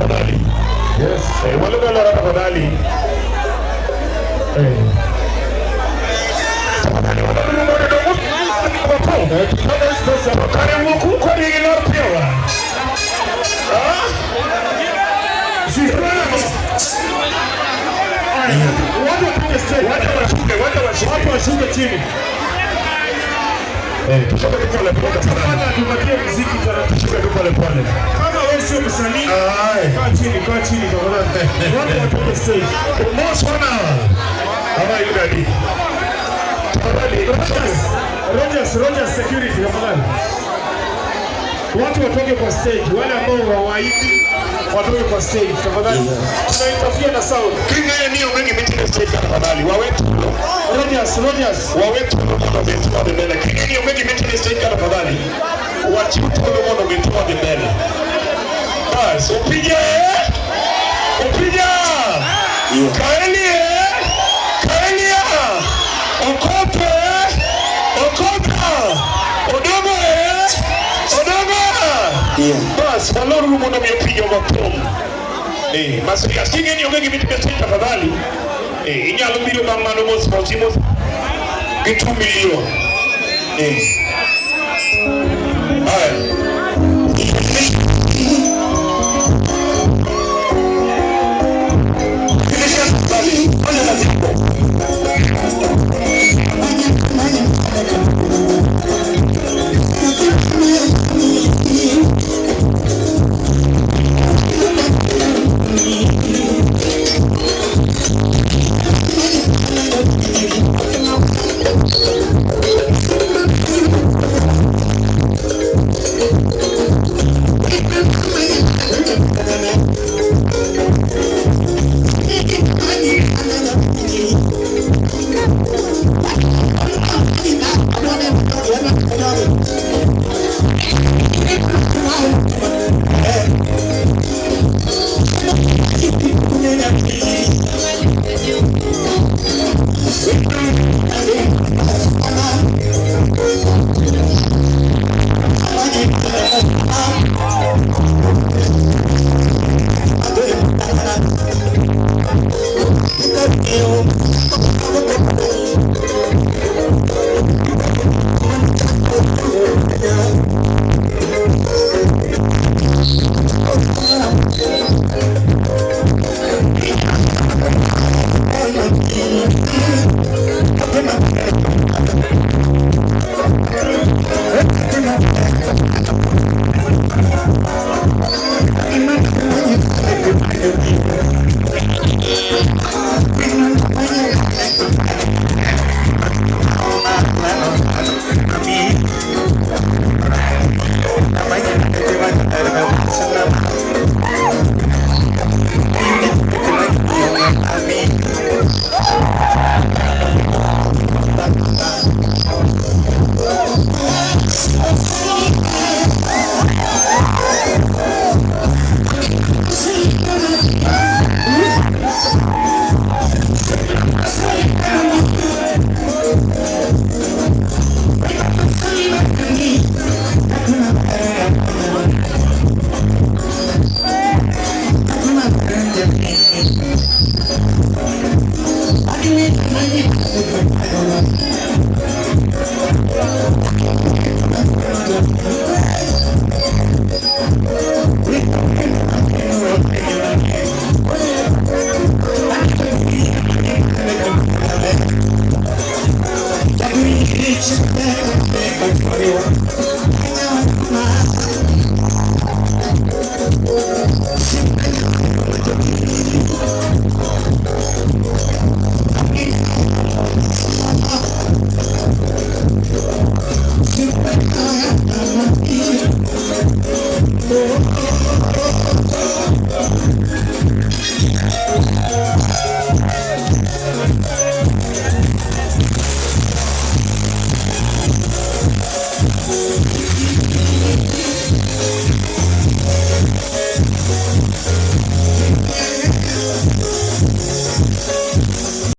tafadhali. Yes. Wale wale tafadhali. Watu washuke chini. Tushuke tu pole pole sana. Tupatie muziki taratibu tu pole pole. Kama wewe sio msanii, kaa chini tafadhali. Watu watoke stage. Most one hour. How are you daddy? Rogers security tafadhali. Watu watoke kwa stage. Wale ambao hawaidi watoke kwa stage tafadhali. Tunaitafia na sound. Kinga ni wengi mimi stage tafadhali. Wawetu. Rogers. Wawetu ndio betua de mbele. Kinga ni wengi mimi stage tafadhali. Wachitu ndio betua de mbele. Bas, upige. Kaelia. Okope. Odogo. Bas, waloro mwana mpiga makofi. Masika kinga ni wengi mimi stage tafadhali. Inyalo biro bang' mano mos gi 2 million. Every